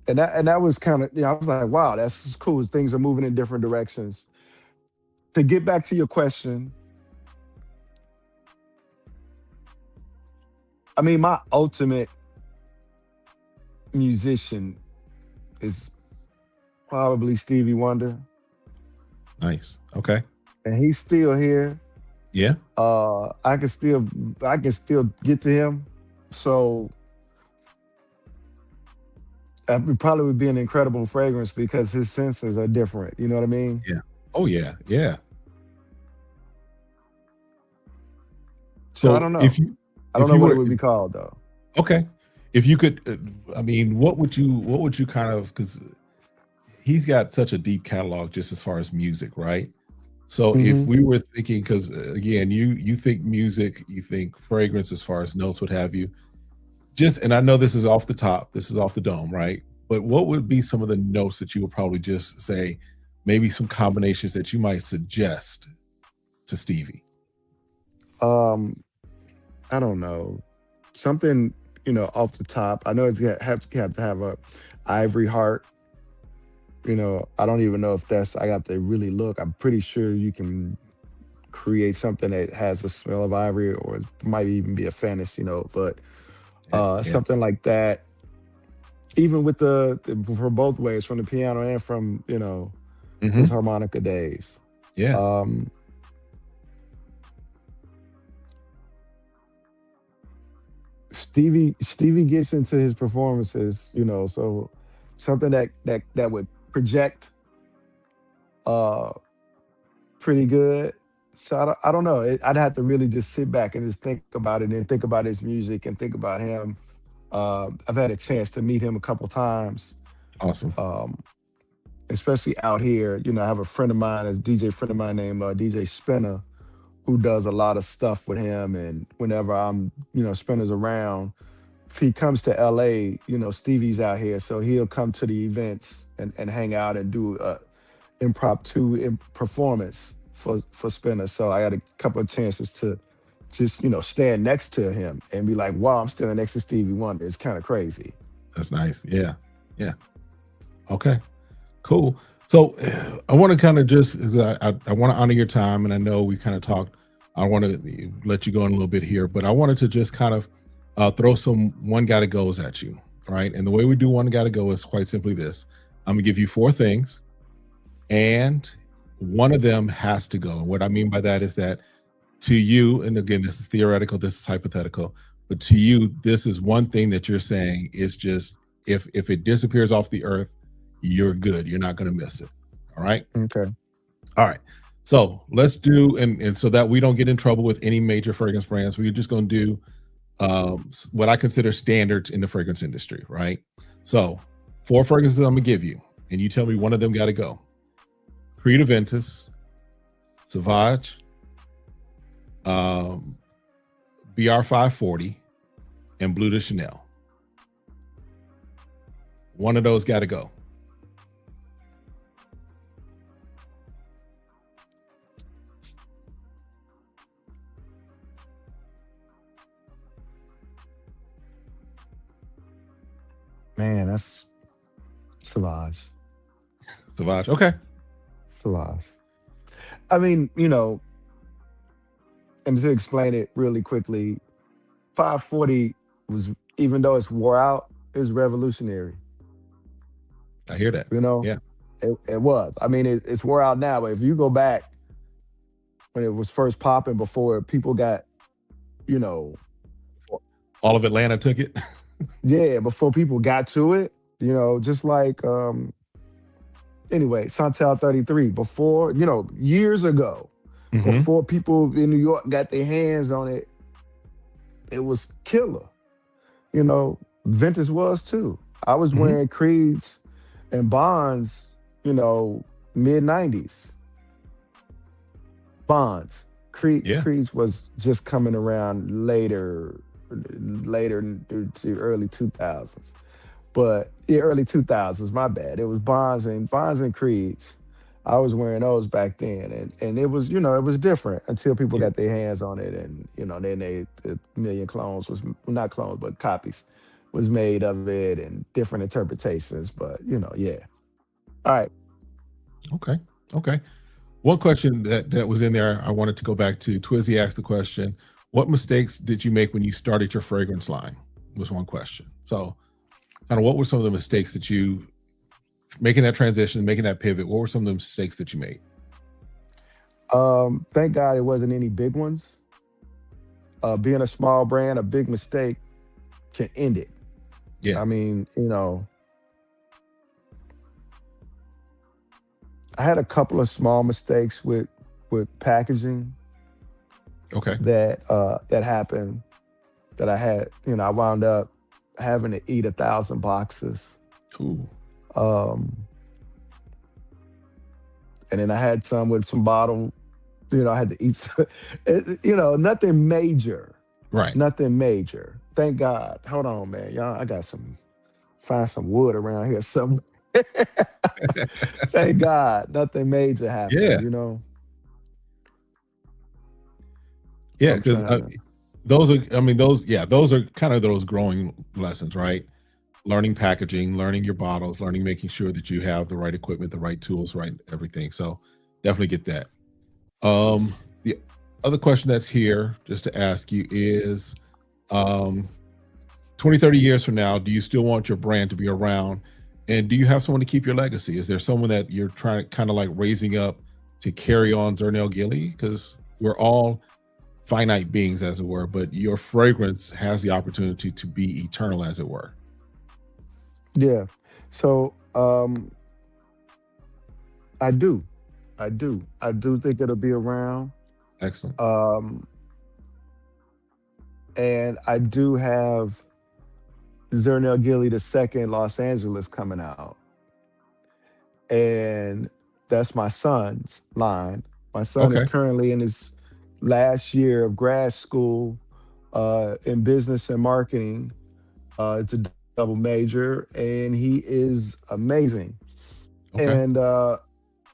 and that was kind of I was like, wow, that's cool. Things are moving in different directions. To get back to your question, I mean, my ultimate musician is probably Stevie Wonder, Nice. Okay. and he's still here. Yeah. I can still get to him. So it probably would be an incredible fragrance because his senses are different. You know what I mean? Yeah. Oh yeah. Yeah. So I So don't know. I don't if know you what it were would be called though. okay, if you could, I mean, what would you kind of because he's got such a deep catalog just as far as music, right? So if Hmm. we were thinking, because again, you think music, you think fragrance as far as notes, what have you. Just and I know this is off the top, this is off the dome, right? but what would be some of the notes that you would probably just say, maybe some combinations that you might suggest to Stevie? Um, I don't know. Something, off the top. I know have to have a ivory heart. I don't even know if that's I got to really look. I'm pretty sure you can create something that has the smell of ivory, or it might even be a fantasy note, but Yeah, yeah. something like that. Even with for both ways, from the piano and from his Hmm. harmonica days. Yeah. Um, Stevie gets into his performances, so something that would project uh pretty good. So I don't know. I'd have to really just sit back and just think about it and think about his music and think about him. I've had a chance to meet him a couple times, Awesome. um, especially out here. I have a friend of mine, a DJ friend of mine named DJ Spinner, who does a lot of stuff with him. And whenever Spinner's around, if he comes to LA, Stevie's out here, so he'll come to the events and hang out and do impromptu performance for Spinner. So I had a couple of chances to just stand next to him and be like, "Wow, I'm standing next to Stevie Wonder." It's kind of crazy. That's nice. Yeah. Yeah. Okay. Cool. So I want to kind of just, 'cause I want to honor your time, and I know we kind of talked. I want to let you go in a little bit here, but I wanted to just kind of throw some one gotta goes at you, right? And the way we do one gotta go is quite simply this: I'm gonna give you four things, and one of them has to go. And what I mean by that is that to you, and again, this is theoretical, this is hypothetical, but to you, this is one thing that you're saying is just, if it disappears off the earth, you're good. You're not going to miss it. All right. Okay. All right. So let's do, and so that we don't get in trouble with any major fragrance brands, we're just going to do what I consider standards in the fragrance industry. Right. So four fragrances I'm gonna give you, and you tell me one of them got to go: Creed Aventus, Sauvage, um, BR 540, and Blue de Chanel. One of those got to go. Man, that's Savage. Sauvage. Okay. Savage. I mean, and to explain it really quickly, 540 was, even though it's wore out, is revolutionary. I hear that. You know, Yeah. it was. I mean, it's wore out now, but if you go back when it was first popping, before people got, you know, All of Atlanta took it. yeah, before people got to it, just like anyway, Santal 33, before, years ago, Hmm. before people in New York got their hands on it, it was killer. Vintage was too. I was Hmm. wearing Creeds and Bonds, mid 90s. Bonds. Yeah. Creeds was just coming around later to early 2000s. But yeah, early 2000s, my bad. It was Bonds and Creeds. I was wearing those back then, and it was, it was different until people Yeah. got their hands on it, and then the million clones was, well, not clones, but copies was made of it, and different interpretations. But yeah. All right. Okay. Okay. One question that was in there, I wanted to go back to. Twizzy asked the question: what mistakes did you make when you started your fragrance line? Was one question. So, kind of, what were some of the mistakes that you, making that transition, making that pivot? What were some of the mistakes that you made? Thank God it wasn't any big ones. Being a small brand, a big mistake can end it. Yeah. I mean, I had a couple of small mistakes with packaging Okay. that happened, that I had, I wound up having to eat 1,000 boxes. Ooh. Um, and then I had some with some bottle, I had to eat nothing major. Right. Nothing major. Thank God. Hold on, man. Y'all, I got some find some wood around here. Some thank God nothing major happened, Yeah, you know. yeah, I'm because trying to those are, I mean, those, yeah, those are kind of those growing lessons, right? Learning packaging, learning your bottles, learning making sure that you have the right equipment, the right tools, right everything. So definitely get that. The other question that's here, just to ask you, is um 20, 30 years from now, do you still want your brand to be around? And do you have someone to keep your legacy? Is there someone that you're trying to kind of like raising up to carry on Zernell Gillie? Because we're all finite beings, as it were, but your fragrance has the opportunity to be eternal, as it were. yeah. So I do. I do. I do think it'll be around. Excellent. Um and I do have Zernell Gilly the second Los Angeles coming out. And that's my son's line. My son is Okay. currently in his last year of grad school in business and marketing. It's a double major, and he is amazing. Okay. And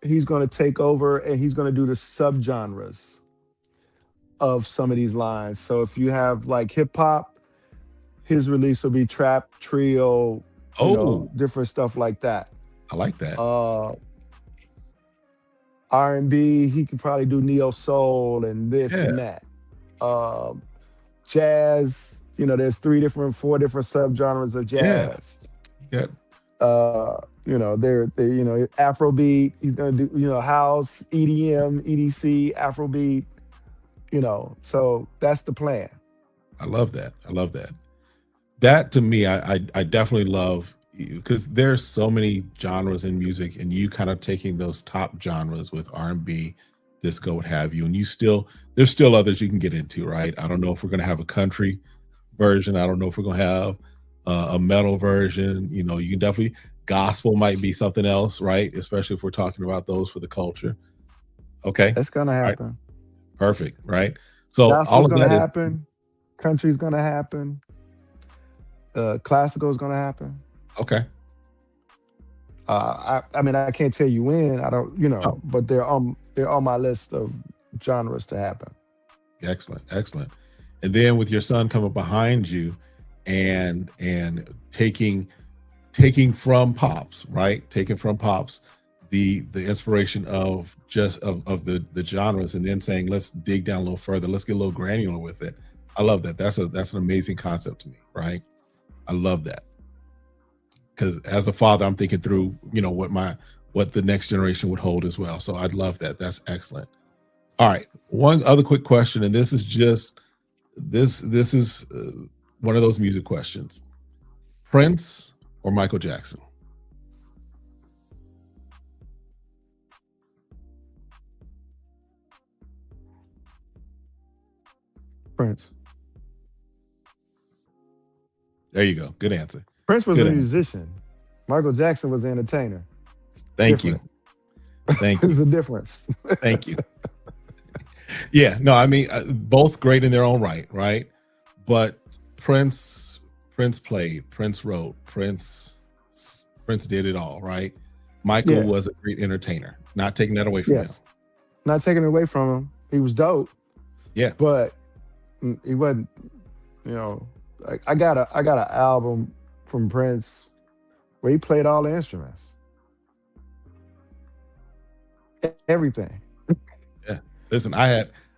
he's going to take over, and he's going to do the subgenres of some of these lines. So if you have like hip hop, his release will be trap, trio, Oh, different stuff like that. I like that. Uh, R&B, he could probably do neo soul and this Yeah. and that. Um, Jazz, there's four different subgenres of Yeah. jazz. Yeah. They're Afrobeat. He's gonna do house, EDM, EDC, Afrobeat. So that's the plan. I love that. I love that. That to me, I definitely love, because there's so many genres in music, and you kind of taking those top genres with R&B, disco, what have you, and there's still others you can get into, right? I don't know if we're gonna have a country version. I don't know if we're gonna have a metal version. You can definitely, gospel might be something else, right? Especially if we're talking about those for the culture. Okay, That's gonna all right, happen. perfect, right? So all Gospel's of gonna that is happen. Country's gonna happen. Classical is gonna happen. okay. I mean, I can't tell you when. I don't, Oh, but they're on my list of genres to happen. excellent, excellent. And then with your son coming behind you, and taking from pops, right? Taking from pops the inspiration of just of the genres, and then saying, let's dig down a little further, let's get a little granular with it. I love that. That's an amazing concept to me, right? I love that, because as a father, I'm thinking through, what the next generation would hold as well. So I'd love that. That's excellent. All right, one other quick question, and this is just this is one of those music questions: Prince or Michael Jackson? Prince. There you go. Good answer. Prince was a Good answer. musician. Michael Jackson was the entertainer. Thank you. Different. Thank you. There's a difference. Thank you. Yeah, no, I mean, both great in their own right, right? But Prince played, Prince wrote, Prince did it all, right? Michael Yeah. was a great entertainer. Not taking that away from him. Yes. Not taking it away from him. He was dope, Yeah. but he wasn't. You know, like I got an album from Prince where he played all the instruments, everything. Yeah. Listen, I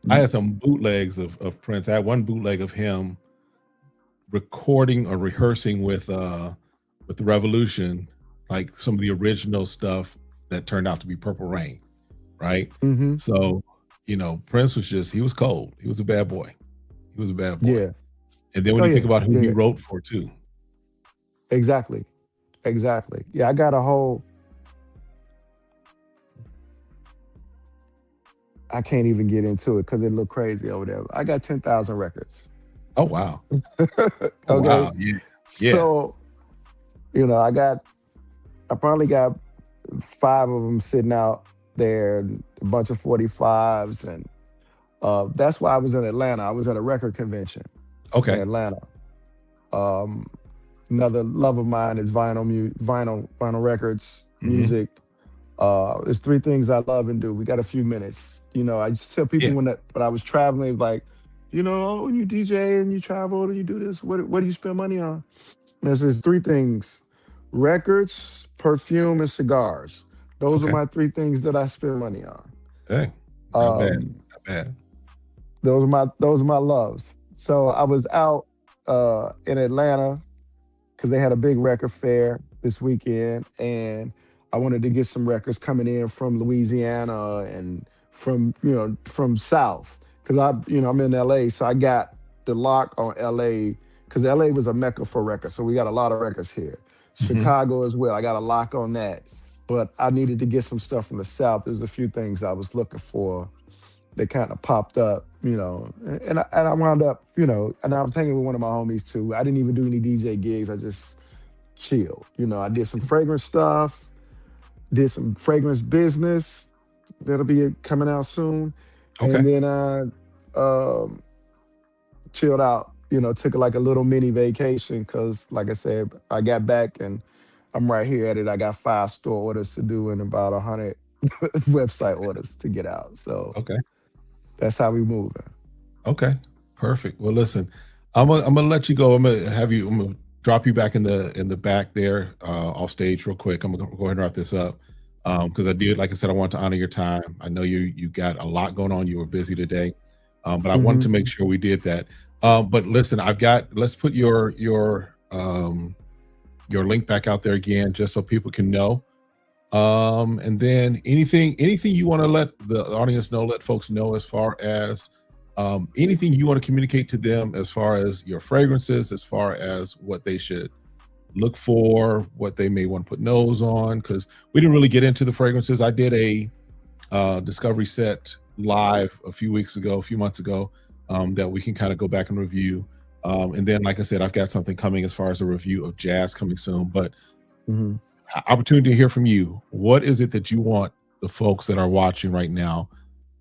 had some bootlegs of Prince. I had one bootleg of him recording or rehearsing with the Revolution, like some of the original stuff that turned out to be Purple Rain, right? Hmm. So, Prince was he was cold. He was a bad boy. He was a bad boy. Yeah. And then when Oh you think yeah. about who he Yeah. wrote for too. Exactly. Exactly. Yeah. I got a whole. I can't even get into it because it look crazy over there. I got 10,000 records. Oh wow. Oh Okay. wow. Yeah. Yeah. So, I probably got five of them sitting out there, and a bunch of 45s. And that's why I was in Atlanta. I was at a record convention in Okay. Atlanta. Um, Another love of mine is vinyl records, Hmm. music. There's three things I love and do. We got a few minutes. I just tell people Yeah. when I was traveling, like, oh, you DJ and you travel and you do this. What do you spend money on? And there's three things: records, perfume, and cigars. Those are Okay. my three things that I spend money on. Hey, not bad. Um, Not bad. those are my loves. So I was out in Atlanta because they had a big record fair this weekend, and I wanted to get some records coming in from Louisiana and from South because I'm in LA, so I got the lock on LA because LA was a mecca for records, so we got a lot of records here. Hmm. Chicago as well, I got a lock on that, but I needed to get some stuff from the South. There's a few things I was looking for that kind of popped up, and I wound up, and I was hanging with one of my homies too. I didn't even do any DJ gigs. I just chilled. I did some fragrance stuff, did some fragrance business that'll be coming out soon, Okay. and then I um, chilled out. Took like a little mini vacation because, like I said, I got back and I'm right here at it. I got 5 store orders to do and about 100 website orders to get out. So Okay. that's how we moving. Okay, perfect. Well, listen, I'm gonna let you go. I'm gonna drop you back in the back there off stage real quick. I'm gonna go ahead and wrap this up because I did, like I said, I want to honor your time. I know you got a lot going on. You were busy today, but I wanted to Hmm. make sure we did that. But listen, let's put your link back out there again, just so people can know. And then anything you want to let the audience know, let folks know as far as anything you want to communicate to them as far as your fragrances, as far as what they should look for, what they may want to put nose on, because we didn't really get into the fragrances. I did a discovery set live a few months ago, that we can kind of go back and review. And then, like I said, I've got something coming as far as a review of jazz coming soon. But Hmm. opportunity to hear from you. What is it that you want the folks that are watching right now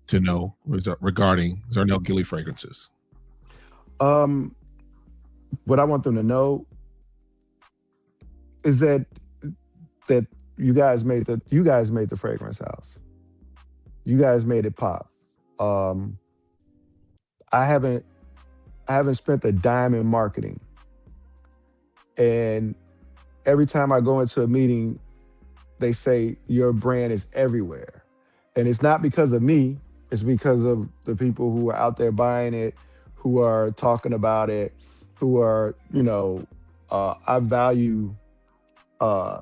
to know regarding Zernell Gillie fragrances? Um, what I want them to know is that you guys made the fragrance house. You guys made it pop. Um, I haven't spent a dime in marketing, and every time I go into a meeting, they say your brand is everywhere, and it's not because of me. It's because of the people who are out there buying it, who are talking about it, who are I value uh,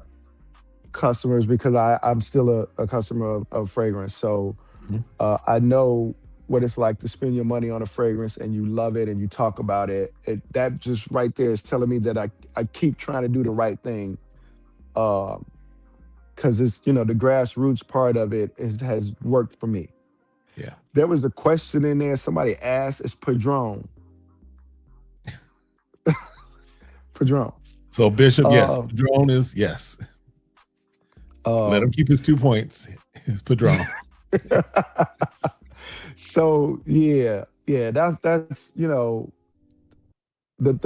customers because I'm still a customer of fragrance. So Mhm. I know what it's like to spend your money on a fragrance and you love it and you talk about it. That just right there is telling me that I keep trying to do the right thing. Because it's the grassroots part of it has worked for me. Yeah. There was a question in there somebody asked. It's Padron. Padron. So Bishop, yes. Uh, Padron is yes. Let him um, keep his 2 points. It's Padron. so yeah, that's the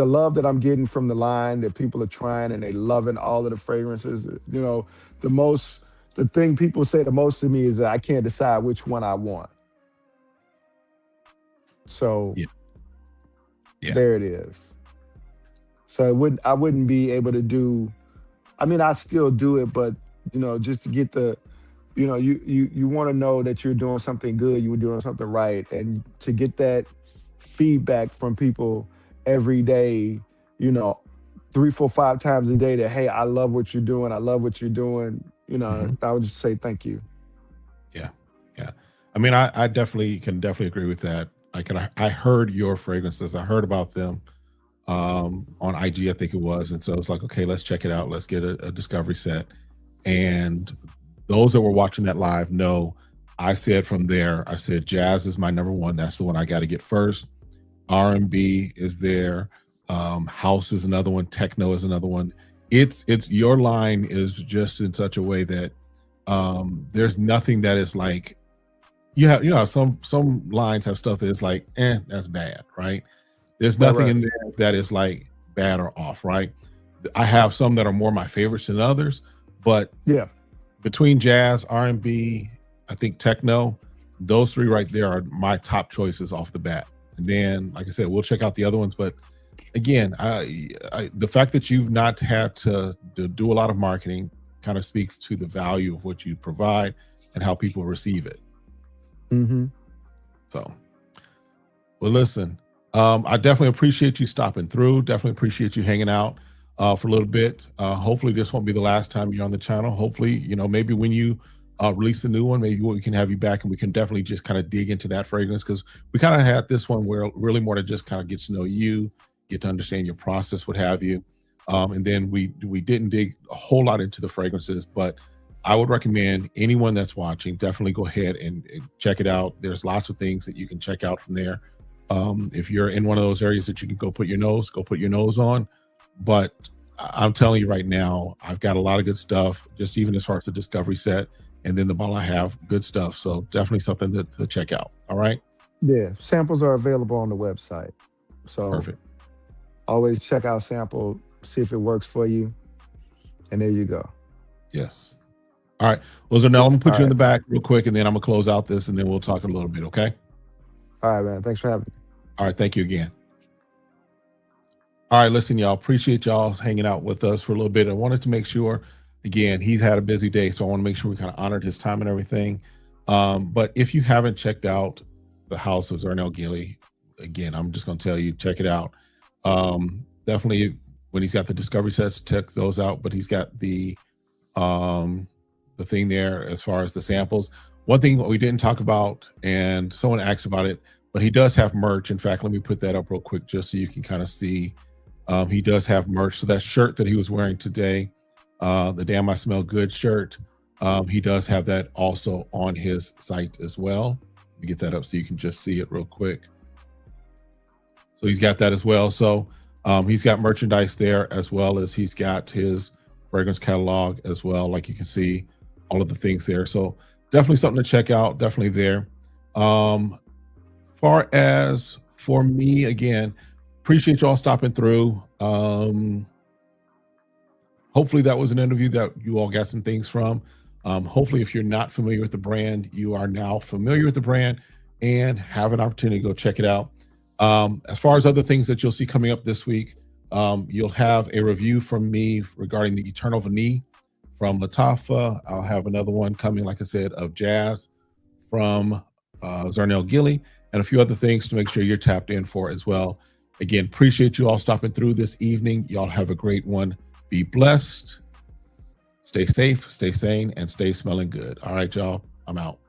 love that I'm getting from the line that people are trying and they loving all of the fragrances. The most the thing people say the most to me is that I can't decide which one I want. So Yeah. Yeah. there it is. So I wouldn't be able to do. I mean, I still do it, but just to get you want to know that you're doing something good, you were doing something right, and to get that feedback from people every day, you know, 3, 4, 5 times a day that, hey, I love what you're doing, I love what you're doing, Mhm. I would just say thank you. Yeah. Yeah. I mean, I definitely can definitely agree with that. I heard your fragrances. I heard about them on IG, I think it was. And so it's like, okay, let's check it out. Let's get a discovery set. And those that were watching that live know I said from there, I said jazz is my number one. That's the one I got to get first. R&B is there. House is another one. Techno is another one. It's your line is just in such a way that there's nothing that is like some lines have stuff that is like, that's bad, right? There's Right, nothing right. in there that is like bad or off, right? I have some that are more my favorites than others, but Yeah. between jazz, R&B, I think techno, those three right there are my top choices off the bat. And then, like I said, we'll check out the other ones. But again, the fact that you've not had to do a lot of marketing kind of speaks to the value of what you provide and how people receive it. Mm-hmm. So, well, listen, I definitely appreciate you stopping through. Definitely appreciate you hanging out for a little bit. Hopefully this won't be the last time you're on the channel. Hopefully, maybe when you release a new one, maybe we can have you back and we can definitely just kind of dig into that fragrance, because we kind of had this one where really more to just kind of get to know you, get to understand your process, what have you. And then we didn't dig a whole lot into the fragrances, but I would recommend anyone that's watching, definitely go ahead and check it out. There's lots of things that you can check out from there. If you're in one of those areas that you can go put your nose on. But I'm telling you right now, I've got a lot of good stuff, just even as far as the discovery set, and then the bottle I have, good stuff. So definitely something to check out. All right. Yeah. Samples are available on the website. So Perfect. Always check out sample, see if it works for you. And there you go. Yes. All right. Well, Zernell, I'm gonna put All you in right. the back real quick, and then I'm gonna close out this, and then we'll talk a little bit. Okay. All right, man. Thanks for having me. All right. Thank you again. All right. Listen, y'all, appreciate y'all hanging out with us for a little bit. I wanted to make sure, again, he's had a busy day, so I want to make sure we kind of honored his time and everything. But if you haven't checked out the house of Zernell Gillie, again, I'm just gonna tell you, check it out. Definitely when he's got the discovery sets, check those out. But he's got the thing there as far as the samples. One thing we didn't talk about, and someone asked about it, but he does have merch. In fact, let me put that up real quick just so you can kind of see. He does have merch. So that shirt that he was wearing today, the Damn I Smell Good shirt, he does have that also on his site as well. Let me get that up so you can just see it real quick. So he's got that as well. So he's got merchandise there, as well as he's got his fragrance catalog as well. Like you can see all of the things there. So definitely something to check out. Definitely there. Far as for me, again, appreciate y'all stopping through. Hopefully that was an interview that you all got some things from. Hopefully, if you're not familiar with the brand, you are now familiar with the brand and have an opportunity to go check it out. As far as other things that you'll see coming up this week, you'll have a review from me regarding the Eternal Vanille from Latafa. I'll have another one coming, like I said, of Jazz from Zernell Gillie, and a few other things to make sure you're tapped in for as well. Again, appreciate you all stopping through this evening. Y'all have a great one. Be blessed. Stay safe, stay sane, and stay smelling good. All right, y'all. I'm out.